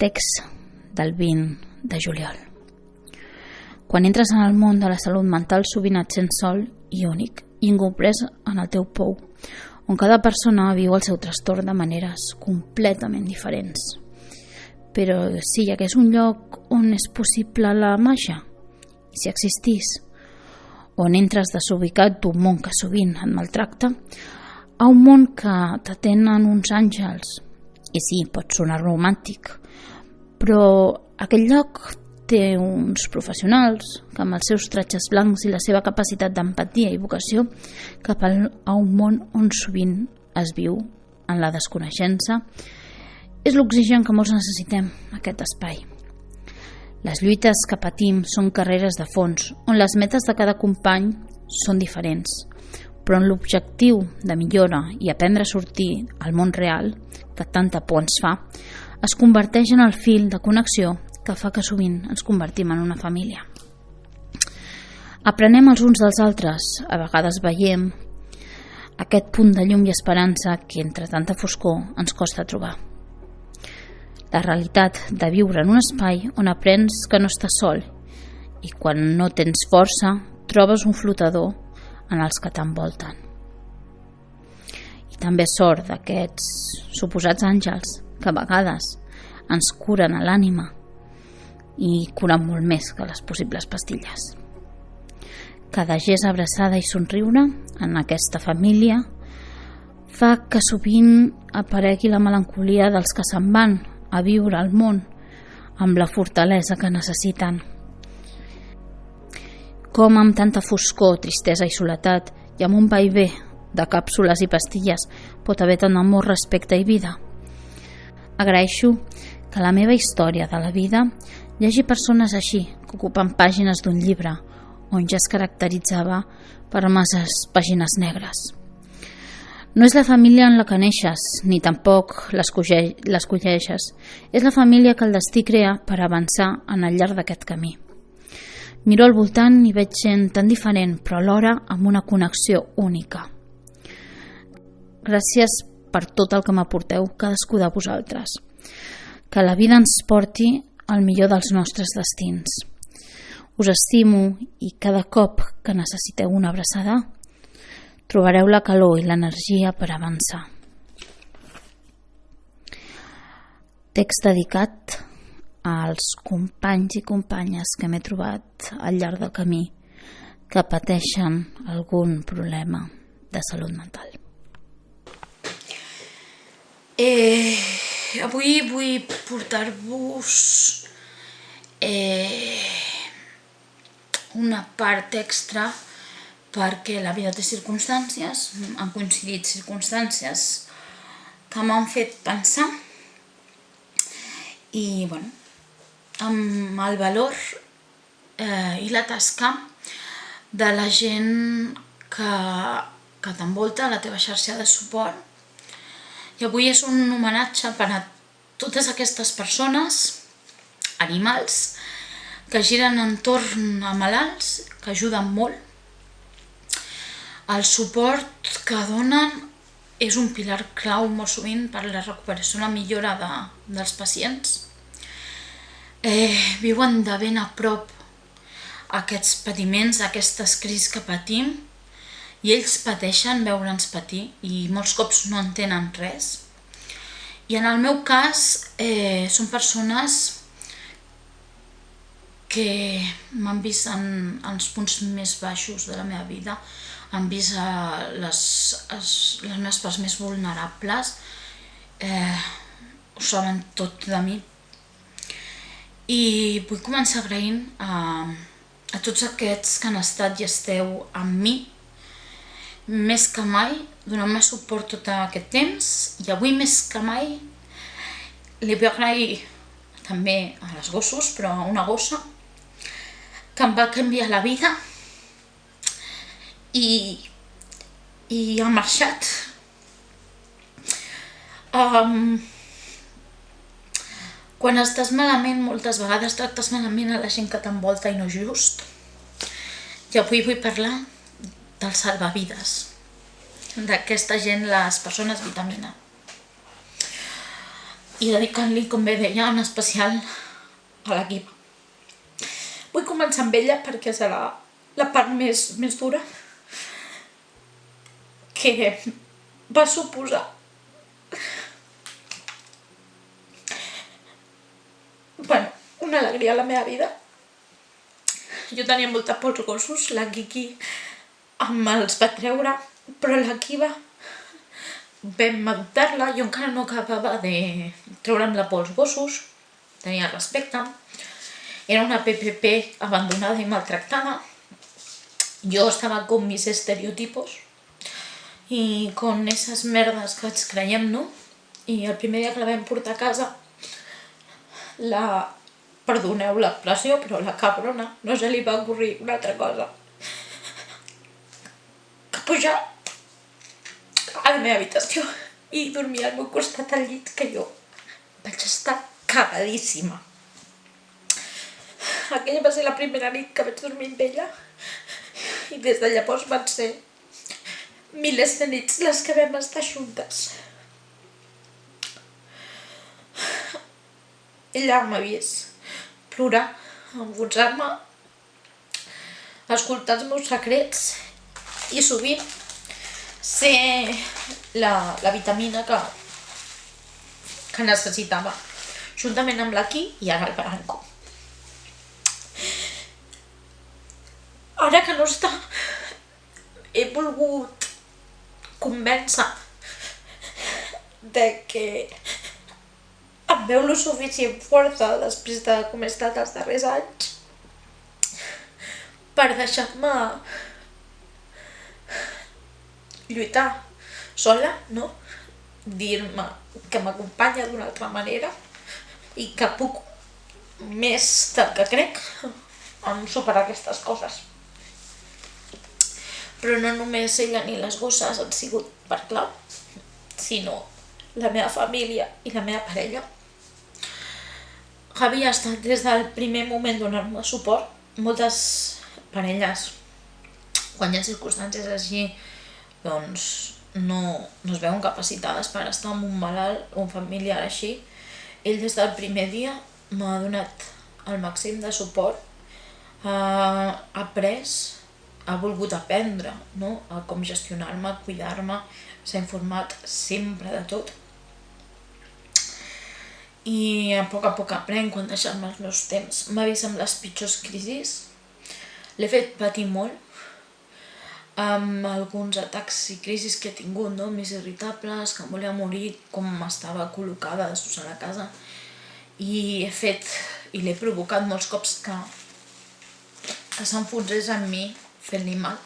text del 20 de juliol. Quan entres en el món de la salut mental sovint et sents sol i únic, incomprès en el teu pou, on cada persona viu el seu trastorn de maneres completament diferents. Però si hi hagués un lloc on és possible la màgia, i si existís, on entres desubicat d'un món que sovint et maltracta, a un món que t'atenen uns àngels, i sí, pot sonar romàntic, però aquell lloc té uns professionals que amb els seus tratges blancs i la seva capacitat d'empatia i vocació cap a un món on sovint es viu en la desconeixença, és l'oxigen que molts necessitem, aquest espai. Les lluites que patim són carreres de fons, on les metes de cada company són diferents, però en l'objectiu de millora i aprendre a sortir al món real, que tanta por ens fa, es converteix en el fil de connexió que fa que sovint ens convertim en una família. Aprenem els uns dels altres, a vegades veiem aquest punt de llum i esperança que entre tanta foscor ens costa trobar. La realitat de viure en un espai on aprens que no estàs sol i quan no tens força trobes un flotador en els que t'envolten. I també sort d'aquests suposats àngels que a vegades ens curen a l'ànima i curen molt més que les possibles pastilles. Cada gest, abraçada i somriure en aquesta família fa que sovint aparegui la melancolia dels que se'n van a viure al món amb la fortalesa que necessiten. Com amb tanta foscor, tristesa i soledat i amb un vaivé de càpsules i pastilles pot haver tant amor, respecte i vida. Agraeixo que la meva història de la vida hi hagi persones així que ocupen pàgines d'un llibre on ja es caracteritzava per masses pàgines negres. No és la família en la que neixes, ni tampoc l'escolleixes. És la família que el destí crea per avançar en el llarg d'aquest camí. Miro al voltant i veig gent tan diferent, però alhora amb una connexió única. Gràcies per tot el que m'aporteu cadascú de vosaltres. Que la vida ens porti al millor dels nostres destins. Us estimo i cada cop que necessiteu una abraçada trobareu la calor i l'energia per avançar. Text dedicat als companys i companyes que m'he trobat al llarg del camí que pateixen algun problema de salut mental. Avui vull portar-vos una part extra perquè la vida té circumstàncies, han coincidit circumstàncies que m'han fet pensar i, amb el valor i la tasca de la gent que t'envolta, la teva xarxa de suport. I avui és un homenatge per a totes aquestes persones, animals, que giren entorn a malalts, que ajuden molt. El suport que donen és un pilar clau molt sovint per la recuperació i la millora dels pacients. Viuen de ben a prop aquests patiments, aquestes crisis que patim, i ells pateixen veure'ns patir i molts cops no entenen res. I en el meu cas són persones que m'han vist en els punts més baixos de la meva vida, han vist les meves parts més vulnerables, ho saben tot de mi. I vull començar agraint a tots aquests que han estat i esteu amb mi, més que mai, donant-me suport tot aquest temps, i avui més que mai li vull agrair també a les gossos, però a una gossa que em va canviar la vida i ha marxat. Quan estàs malament, moltes vegades tractes malament a la gent que t'envolta i no just. I avui vull parlar dels salvavides, d'aquesta gent, les persones vitamina. i dedicant-li, com bé deia, en especial a la Kiva. Vull començar amb ella perquè serà la part més dura que va suposar una alegria a la meva vida. Jo tenia molta por als gossos, la Kiki me'ls va treure, però la Kiva vam adoptar-la, jo encara no acabava de treure'm-la por als gossos, tenia respecte, era una PPP abandonada i maltractada, yo estaba con mis estereotipos y con esas merdes que ens creiem, no? I el primer dia que la vam portar a casa, perdoneu l'expressió, però la cabrona no se li va ocorrir una altra cosa que pujar a la meva habitació i dormir al meu costat al llit, que jo vaig estar cagadíssima. Aquella va ser la primera nit que vaig dormir amb ella i des de llavors van ser milers de nits les que vam estar juntes. Ella m'ha vist plorar, enfonsar-me, escoltar els meus secrets i sovint ser la vitamina que necessitava, juntament amb l'Aki i ara el Branco. Ara que no està, he volgut convèncer de que em veu lo suficient forta després de com he estat els darrers anys per deixar-me lluitar sola, no? Dir-me que m'acompanya d'una altra manera i que puc més del que crec en superar aquestes coses. Però no només ella ni les gosses han sigut per clau, sinó la meva família i la meva parella. Javi ha estat des del primer moment donant-me suport. Moltes parelles, quan hi ha circumstàncies així, doncs no es veuen capacitades per estar amb un malalt o un familiar així. Ell des del primer dia m'ha donat el màxim de suport, ha après, ha volgut aprendre, no? A com gestionar-me, cuidar-me, s'ha informat sempre de tot. I a poc aprenc quan deixar-me els meus temps. M'ha vist amb les pitjors crisis, l'he fet patir molt, amb alguns atacs i crisis que he tingut, no? Més irritables, que em volia morir, com estava col·locada després a la casa, i l'he provocat molts cops que s'enfonsés en mi fent-li mal,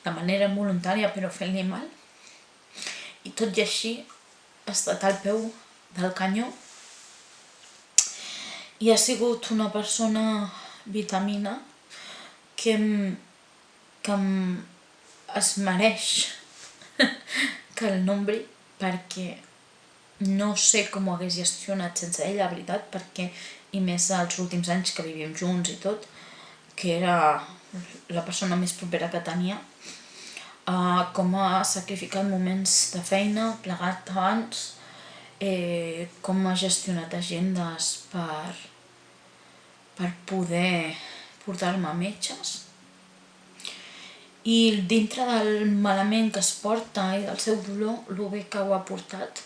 de manera voluntària però fent-li mal, i tot i així ha estat al peu del canyó i ha sigut una persona vitamina que es mereix que el nombri, perquè no sé com ho hagués gestionat sense ella, la veritat, perquè, i més els últims anys que vivíem junts i tot, que era la persona més propera que tenia, com ha sacrificat moments de feina, plegat abans, com ha gestionat agendes per poder portar-me a metges. I dintre del malament que es porta i del seu dolor, el bé que ho ha portat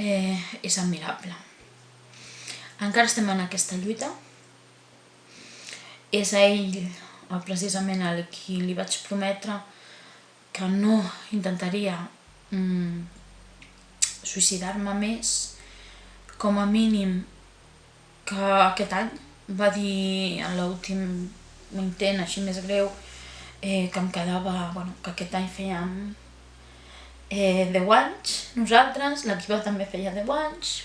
és admirable. Encara estem en aquesta lluita. És a ell, precisament, el qui li vaig prometre que no intentaria suïcidar-me més, com a mínim que aquest any va dir en l'últim intent així més greu que em quedava, que aquest any fèiem 10 anys nosaltres, la Kiva també feia 10 anys,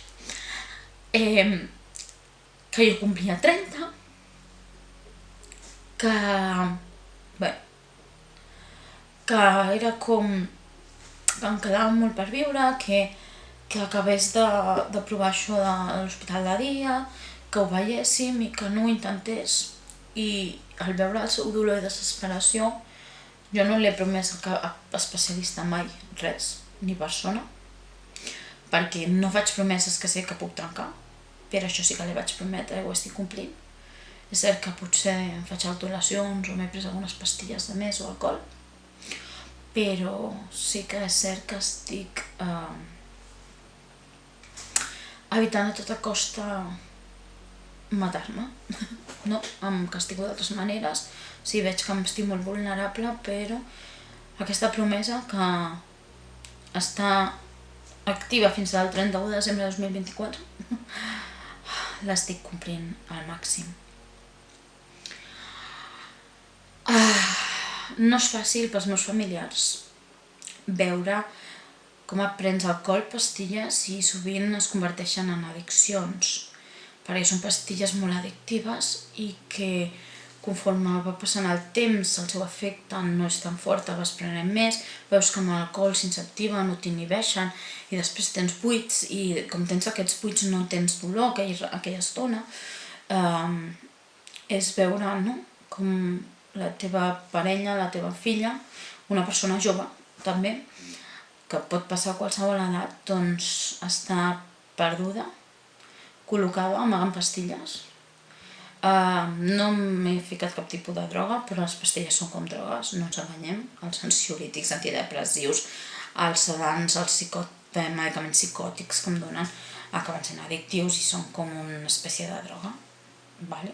que jo complia 30, que era com que em quedava molt per viure, que acabés de provar això de l'hospital de dia, que ho veiéssim i que no ho intentés. I al veure el seu dolor i desesperació, jo no li he promès a cap especialista mai res, ni persona, perquè no faig promeses que sé que puc trencar, però això sí que li vaig prometre i ho estic complint. És cert que potser em faig autolesions o m'he pres algunes pastilles de més o alcohol, però sí que és cert que estic evitant a tota costa matar-me. No, em castigo d'altres maneres, sí, veig que em estic molt vulnerable, però aquesta promesa que està activa fins al 31 de desembre de 2024 l'estic complint al màxim. No és fàcil pels meus familiars veure com et prens alcohol, pastilles i sovint es converteixen en addiccions, perquè són pastilles molt addictives i que conforme va passant el temps el seu efecte no és tan fort, vas prenent més, veus que amb l'alcohol s'incentiva, no t'inhibeixen i després tens buits i com tens aquests buits no tens dolor aquella estona. És veure, no?, com la teva parella, la teva filla, una persona jove també, que pot passar a qualsevol edat, doncs està perduda, col·locada, amagant pastilles. No m'he ficat cap tipus de droga, però les pastilles són com drogues, no ens enganyem. Els ansiolítics, antidepressius, els sedants, els medicaments psicòtics que em donen acaben sent addictius i són com una espècie de droga. Vale?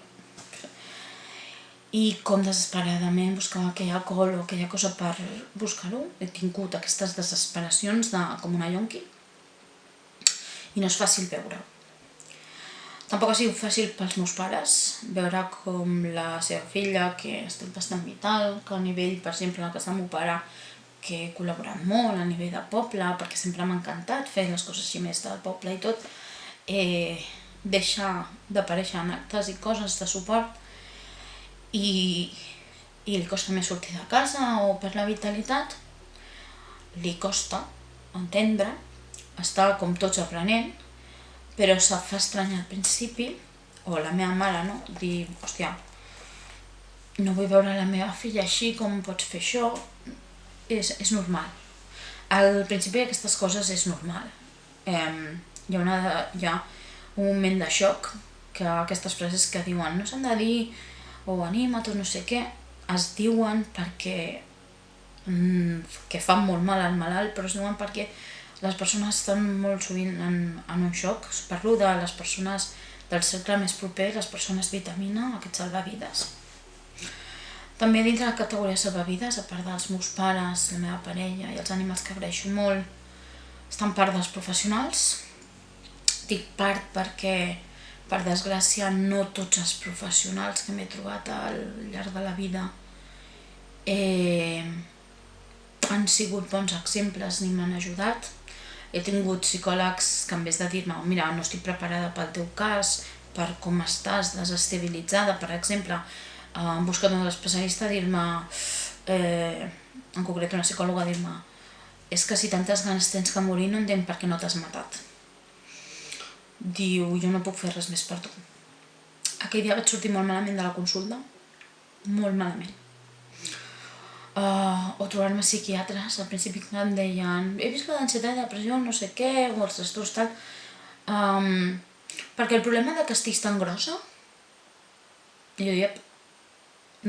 I com desesperadament buscava aquell alcohol o aquella cosa per buscar-ho, he tingut aquestes desesperacions com una yonqui i no és fàcil veure. Tampoc ha sigut fàcil pels meus pares veure com la seva filla, que ha estat bastant vital, que a nivell, per exemple, en la casa del meu pare, que he col·laborat molt a nivell de poble, perquè sempre m'ha encantat fer les coses així més del poble i tot, deixa d'aparèixer en actes i coses de suport i li costa més sortir de casa o per la vitalitat, li costa entendre, està com tots aprenent, però se fa estrany al principi, o la meva mare, no? Dir, hòstia, no vull veure la meva filla així, com pots fer això? És normal. Al principi d'aquestes coses és normal. Hi ha un moment de xoc, que aquestes frases que diuen no s'han de dir, o anima't, o no sé què, es diuen perquè que fan molt mal al malalt, però es diuen perquè les persones estan molt sovint en un xoc. Parlo de les persones del cercle més proper, les persones vitamina, aquests salvavides. També dintre la categoria salvavides, a part dels meus pares, la meva parella i els animals que agraeixo molt, estan part dels professionals. Dic part perquè, per desgràcia, no tots els professionals que m'he trobat al llarg de la vida han sigut bons exemples ni m'han ajudat. He tingut psicòlegs que en vez de dir-me mira, no estic preparada pel teu cas, per com estàs desestabilitzada, per exemple, han buscat un especialista a dir-me, en concret una psicòloga a dir-me és que si tantes ganes tens que morir no entenc per què no t'has matat. Diu, jo no puc fer res més per tu. Aquell dia vaig sortir molt malament de la consulta, molt malament. O trobar-me psiquiatres, al principi que em deien he vist la d'ansietat i depressió, no sé què, o els trastorns tal, perquè el problema de que estiguis tan grossa, i jo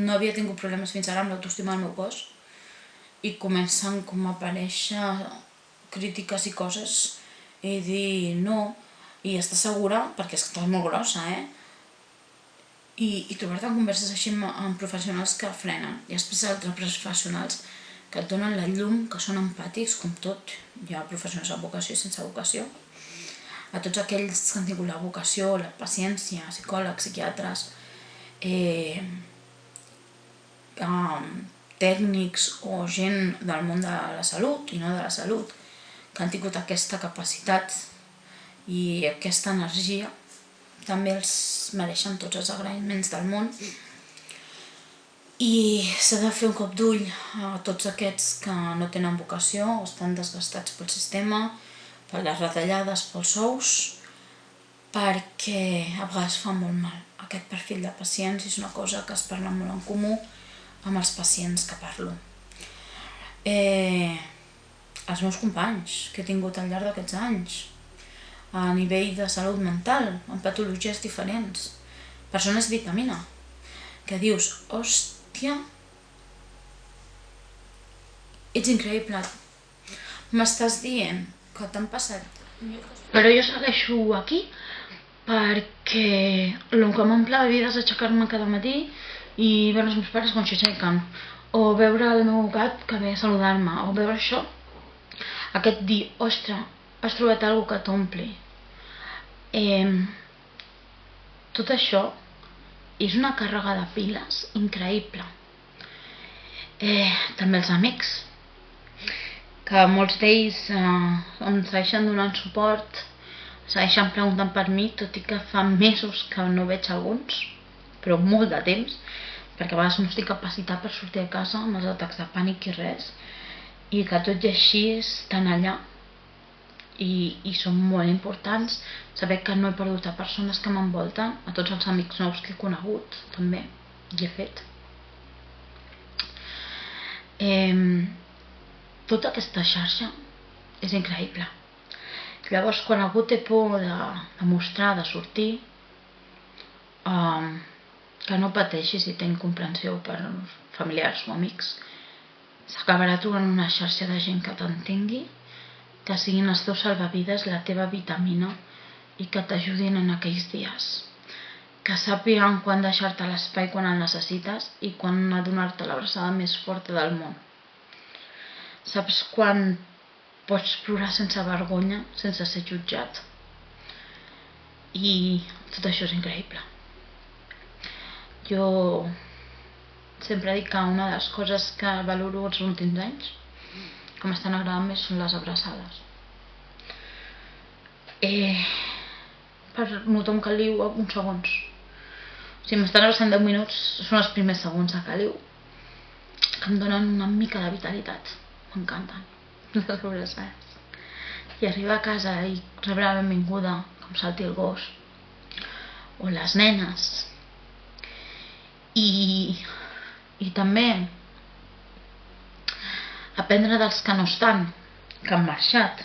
no havia tingut problemes fins ara amb l'autoestima del meu cos, i comencen com a aparèixer crítiques i coses i dir no, i estàs segura, perquè és que estàs molt grossa, i trobar-te en converses així amb professionals que frenen, i després altres professionals que et donen la llum, que són empàtics, com tot. Hi ha professionals amb vocació i sense vocació. A tots aquells que han tingut la vocació, la paciència, psicòlegs, psiquiatres, tècnics o gent del món de la salut i no de la salut, que han tingut aquesta capacitat i aquesta energia, també els mereixen tots els agraïments del món. I s'ha de fer un cop d'ull a tots aquests que no tenen vocació o estan desgastats pel sistema, per les retallades, pels sous, perquè a vegades fa molt mal. Aquest perfil de pacients és una cosa que es parla molt en comú amb els pacients que parlo. Els meus companys que he tingut al llarg d'aquests anys, a nivell de salut mental, amb patologies diferents. Persones vitamina, que dius, hòstia, ets increïble, m'estàs dient que t'han passat... Però jo segueixo aquí perquè el que m'omple la vida és aixecar-me cada matí i veure els meus pares quan s'aixequen, o veure el meu gat que ve a saludar-me, o veure això, aquest dir, ostres, has trobat alguna que t'ompli. Tot això és una càrrega de piles increïble. També els amics, que molts d'ells em segueixen donant suport, segueixen preguntant per mi, tot i que fa mesos que no veig alguns, però molt de temps, perquè a vegades no estic capacitat per sortir de casa amb els atacs de pànic i res, i que tot i així estan allà i són molt importants. Saber que no he perdut a persones que m'envolten, a tots els amics nous que he conegut també i he fet. Tota aquesta xarxa és increïble. Llavors, quan algú té por de mostrar, de sortir, que no pateixi si té incomprensió per familiars o amics. S'acabarà trobant una xarxa de gent que t'entengui, que siguin els teus salvavides, la teva vitamina, i que t'ajudin en aquells dies. Que sàpiguen quan deixar-te l'espai quan el necessites i quan donar-te l'abraçada més forta del món. Saps quan pots plorar sense vergonya, sense ser jutjat. I tot això és increïble. Jo sempre dic que una de les coses que valoro els últims anys, que m'estan agradant més, són les abraçades. Per notar un caliu uns segons. Si m'estan abraçant 10 minuts, són els primers segons de caliu que em donen una mica de vitalitat. M'encanten les abraçades. I arribar a casa i rebre la benvinguda, com salti el gos, o les nenes. I també aprendre dels que no estan, que han marxat,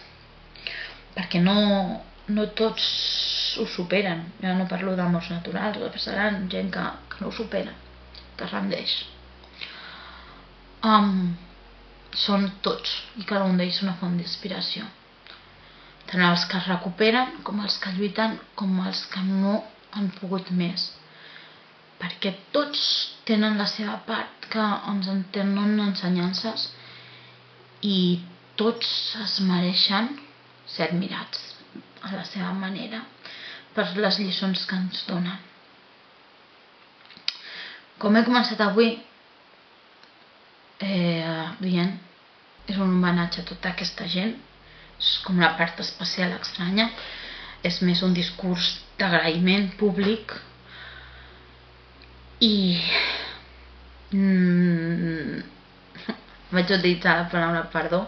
perquè no tots ho superen. Jo no parlo d'amors naturals, passaran gent que no ho supera, que es rendeix. Són tots, i cada un d'ells una font d'inspiració. Tant els que es recuperen, com els que lluiten, com els que no han pogut més. Perquè tots tenen la seva part que ens tenen ensenyances i tots es mereixen ser admirats a la seva manera per les lliçons que ens donen. Com he començat avui dient, és un homenatge a tota aquesta gent, és com la part especial estranya, és més un discurs d'agraïment públic i vaig utilitzar la paraula perdó,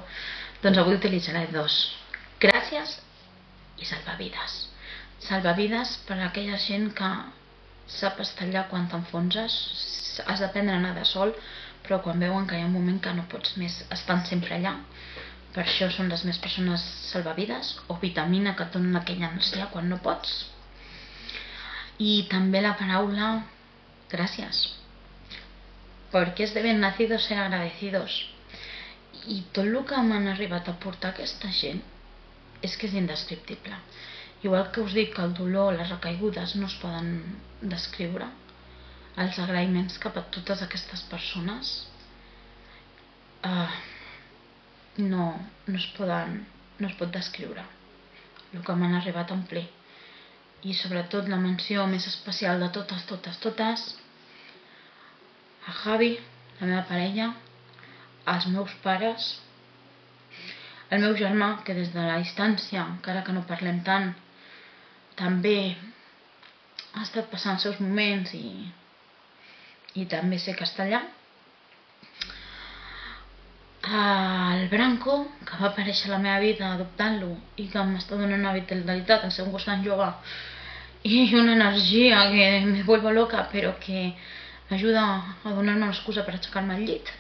doncs avui utilitzaré dos: gràcies i salvavides. Salvavides per a aquella gent que sap estar allà quan t'enfonses, has d'aprendre a nedar sol, però quan veuen que hi ha un moment que no pots més, estan sempre allà. Per això són les més persones salvavides o vitamina que et donen aquella energia quan no pots. I també la paraula gràcies, perquè és de ben nacidos ser agradecidos. I tot el que m'han arribat a portar aquesta gent és que és indescriptible. Igual que us dic que el dolor, les recaigudes no es poden descriure, els agraïments cap a totes aquestes persones no es pot descriure el que m'han arribat a omplir. I sobretot la menció més especial de totes, a Javi, la meva parella, als meus pares, al meu germà, que des de la distància, encara que no parlem tant, també ha estat passant els seus moments i també sé que està allà. El Branco, que va aparèixer a la meva vida adoptant-lo i que m'està donant una vitalitat, el seu gos en yoga, i una energia que me vuelvo loca, però que m'ajuda a donar-me l'excusa per aixecar-me al llit.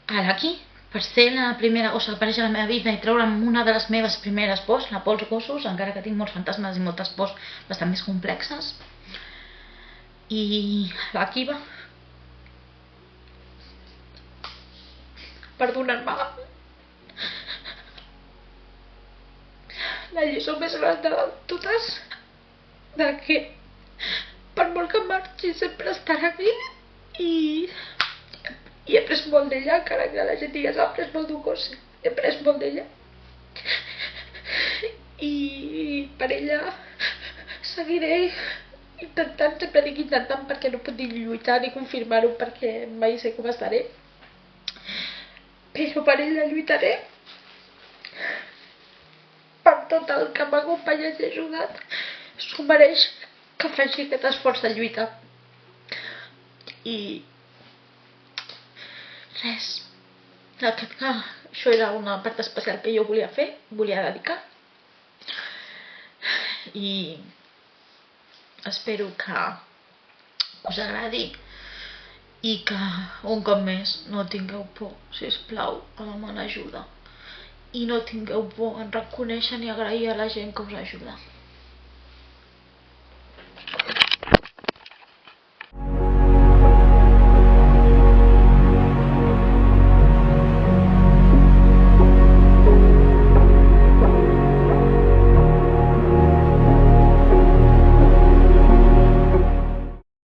L'Aki, per ser la primera gossa que apareix a la meva vida i treure'm una de les meves primeres pors, la por als gossos, encara que tinc molts fantasmes i moltes pors bastant més complexes. I la Kiva, per donar-me la lliçó més gran de totes, de que per molt que marxi sempre estarà aquí, i he après molt d'ella, encara que la gent digués he après molt d'un gos, he après molt d'ella, i per ella seguiré intentant, sempre dic intentant perquè no puc dir lluitar ni confirmar-ho perquè mai sé com estaré, però per ella lluitaré, per tot el que m'ha acompanyat i ajudat, s'ho mereix que faci aquest esforç de lluita. I res, això era una part especial que jo volia fer, volia dedicar, i espero que us agradi i que un cop més no tingueu por, sisplau, a demanar ajuda, i no tingueu por en reconèixer ni agrair a la gent que us ajuda.